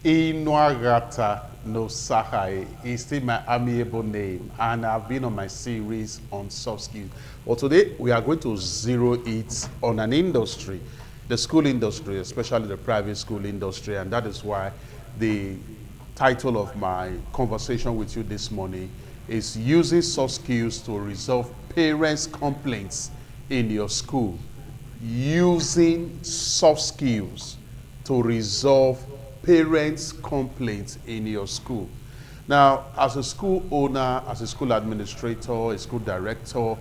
Inuagata no Sahai is still my amiable name, and I've been on my series on soft skills. Well, today we are going to zero it on an industry, the school industry, especially the private school industry, and that is why the title of my conversation with you this morning is using soft skills to resolve parents' complaints in your school. Using soft skills to resolve parents' complaints in your school. Now, as a school owner, as a school administrator, a school director,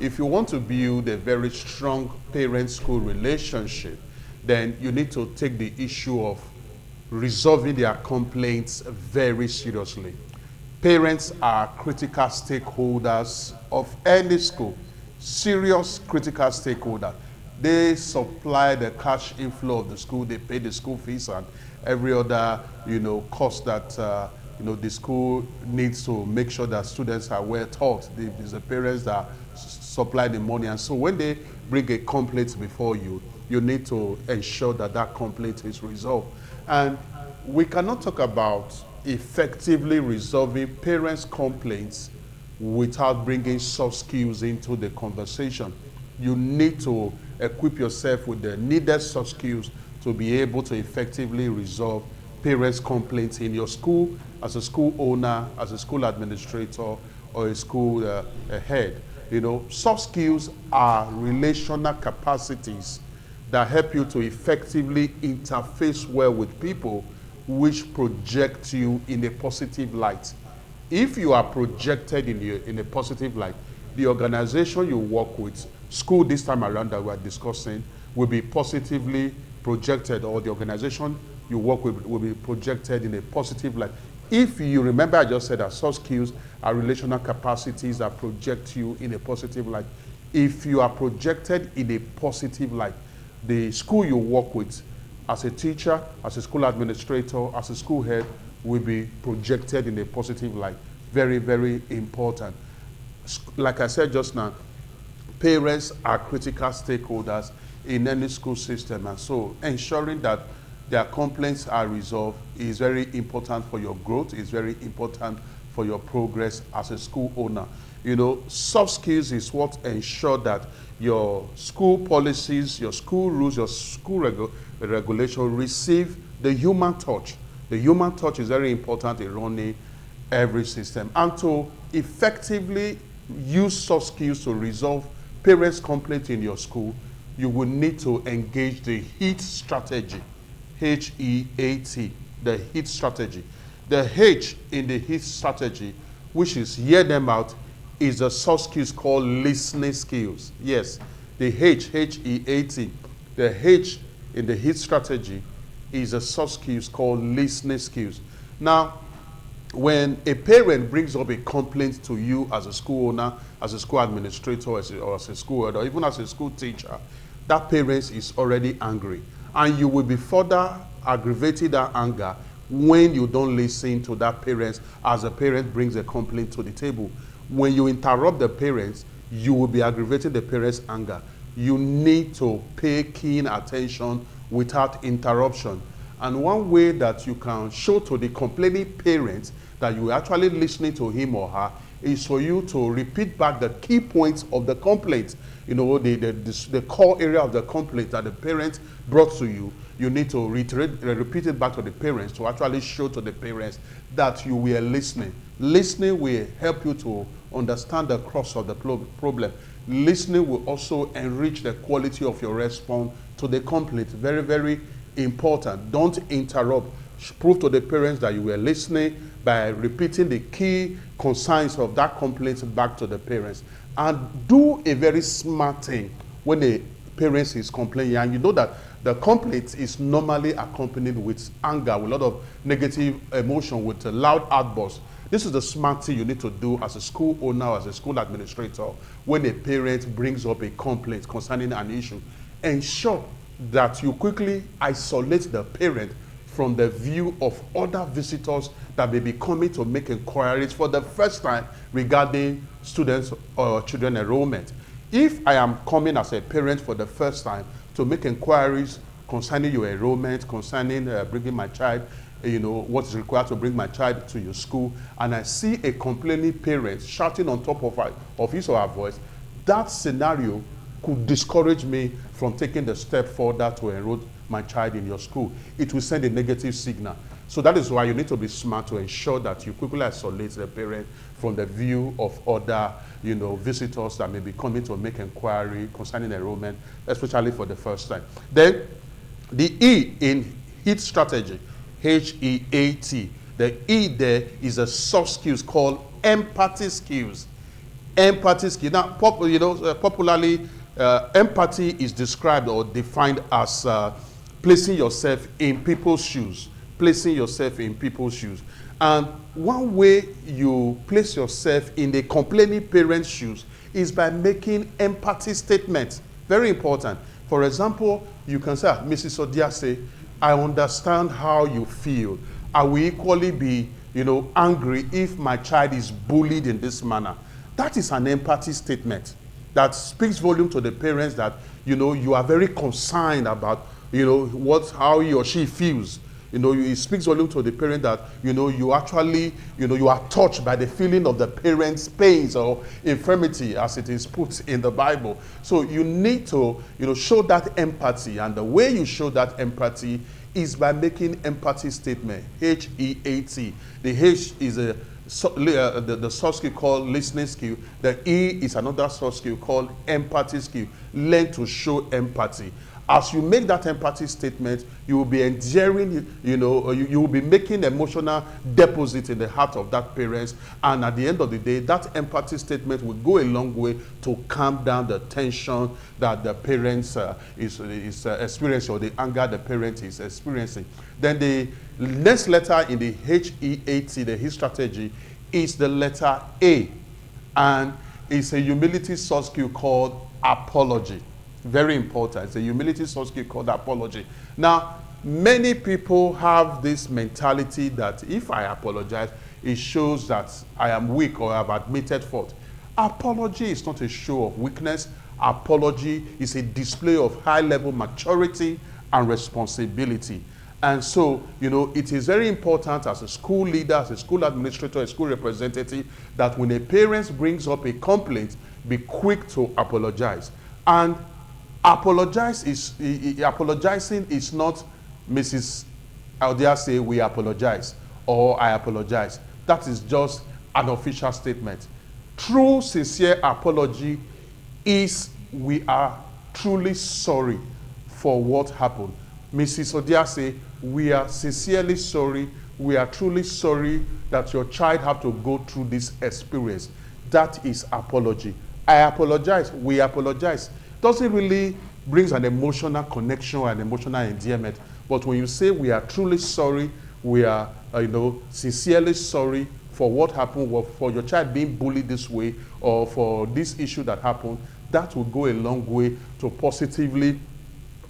if you want to build a very strong parent-school relationship, then you need to take the issue of resolving their complaints very seriously. Parents are critical stakeholders of any school, serious critical stakeholders. They supply the cash inflow of the school, they pay the school fees and every other, cost that, the school needs to make sure that students are well taught. It's the parents that supply the money. And so when they bring a complaint before you, you need to ensure that that complaint is resolved. And we cannot talk about effectively resolving parents' complaints without bringing soft skills into the conversation. You need to equip yourself with the needed soft skills to be able to effectively resolve parents' complaints in your school, as a school owner, as a school administrator, or a school head. Soft skills are relational capacities that help you to effectively interface well with people, which project you in a positive light. If you are projected in a positive light, the organization you work with, school this time around that we're discussing, will be positively projected, or the organization you work with will be projected in a positive light. If you remember, I just said that soft skills are relational capacities that project you in a positive light. If you are projected in a positive light, the school you work with, as a teacher, as a school administrator, as a school head, will be projected in a positive light. Very, very important. Like I said just now, parents are critical stakeholders in any school system, and so ensuring that their complaints are resolved is very important for your growth, is very important for your progress as a school owner. Soft skills is what ensure that your school policies, your school rules, your school regulation receive the human touch. The human touch is very important in running every system. And to effectively use soft skills to resolve parents' complaints in your school, you will need to engage the HEAT strategy. H-E-A-T, the HEAT strategy. The H in the HEAT strategy, which is hear them out, is a soft skills called listening skills. Yes, the H, H-E-A-T, the H in the HEAT strategy is a soft skills called listening skills. Now, when a parent brings up a complaint to you as a school owner, as a school administrator, or as a school head, or even as a school teacher, that parent is already angry. And you will be further aggravating that anger when you don't listen to that parent as the parent brings a complaint to the table. When you interrupt the parents, you will be aggravating the parent's anger. You need to pay keen attention without interruption. And one way that you can show to the complaining parent that you are actually listening to him or her is for you to repeat back the key points of the complaint. The core area of the complaint that the parent brought to you. You need to repeat it back to the parents to actually show to the parents that you were listening. Listening will help you to understand the crux of the problem. Listening will also enrich the quality of your response to the complaint. Very, very important. Don't interrupt. Prove to the parents that you were listening by repeating the key concerns of that complaint back to the parents. And do a very smart thing when the parents is complaining, and you know that the complaint is normally accompanied with anger, with a lot of negative emotion, with a loud outburst. This is the smart thing you need to do as a school owner, as a school administrator, when a parent brings up a complaint concerning an issue. Ensure that you quickly isolate the parent from the view of other visitors that may be coming to make inquiries for the first time regarding students or children enrollment. If I am coming as a parent for the first time to make inquiries concerning your enrollment, concerning bringing my child what is required to bring my child to your school, and I see a complaining parent shouting on top of his or her voice, that scenario could discourage me from taking the step further to enroll my child in your school. It will send a negative signal. So that is why you need to be smart to ensure that you quickly isolate the parent from the view of other visitors that may be coming to make inquiry concerning enrollment, especially for the first time. Then the E in HEAT strategy, HEAT, the E there is a soft skills called empathy skills. Empathy skills. Now, popularly, empathy is described or defined as placing yourself in people's shoes. Placing yourself in people's shoes. And one way you place yourself in the complaining parent's shoes is by making empathy statements. Very important. For example, you can say, Mrs. Odiase, I understand how you feel. I will equally be, angry if my child is bullied in this manner. That is an empathy statement that speaks volume to the parents that, you are very concerned about, how he or she feels. It speaks volume to the parent that, you actually, you are touched by the feeling of the parent's pains or infirmity as it is put in the Bible. So you need to, show that empathy. And the way you show that empathy is by making empathy statement, HEAT. The H is the soft skill called listening skill. The E is another soft skill called empathy skill. Learn to show empathy. As you make that empathy statement, you will be endearing, you will be making emotional deposit in the heart of that parent. And at the end of the day, that empathy statement will go a long way to calm down the tension that the parents is experiencing, or the anger the parent is experiencing. Then the next letter in the HEAT, the HEAT strategy, is the letter A. And it's a humility soft skill called apology. Very important. It's a humility soft skill called apology. Now, many people have this mentality that if I apologize, it shows that I am weak or I have admitted fault. Apology is not a show of weakness. Apology is a display of high-level maturity and responsibility. And so, it is very important as a school leader, as a school administrator, a school representative, that when a parent brings up a complaint, be quick to apologize. And apologizing is not Mrs. Odiase, we apologize, or I apologize. That is just an official statement. True, sincere apology is we are truly sorry for what happened. Mrs. Odiase, we are sincerely sorry. We are truly sorry that your child had to go through this experience. That is apology. I apologize. We apologize. Doesn't really brings an emotional connection and emotional endearment. But when you say we are truly sorry, we are sincerely sorry for what happened, or for your child being bullied this way, or for this issue that happened, that will go a long way to positively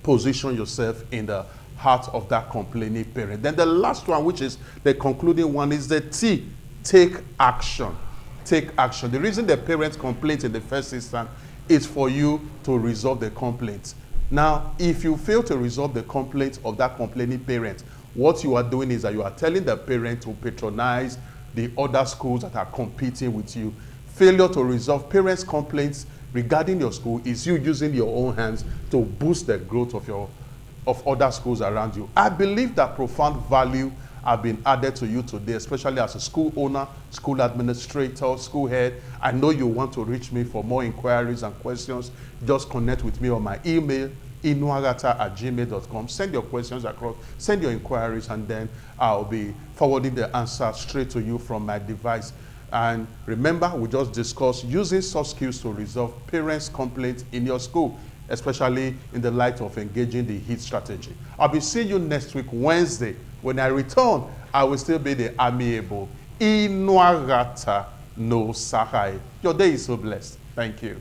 position yourself in the heart of that complaining parent. Then the last one, which is the concluding one, is the T, take action. Take action. The reason the parent complains in the first instance is for you to resolve the complaint. Now, if you fail to resolve the complaint of that complaining parent, what you are doing is that you are telling the parent to patronize the other schools that are competing with you. Failure to resolve parents' complaints regarding your school is you using your own hands to boost the growth of other schools around you. I believe that profound value have been added to you today, especially as a school owner, school administrator, school head. I know you want to reach me for more inquiries and questions. Just connect with me on my email, inuagata@gmail.com. Send your questions across, send your inquiries, and then I'll be forwarding the answer straight to you from my device. And remember, we just discussed using soft skills to resolve parents' complaints in your school, especially in the light of engaging the HEAT strategy. I'll be seeing you next week, Wednesday. When I return, I will still be the amiable Inuagata no Sahai. Your day is so blessed. Thank you.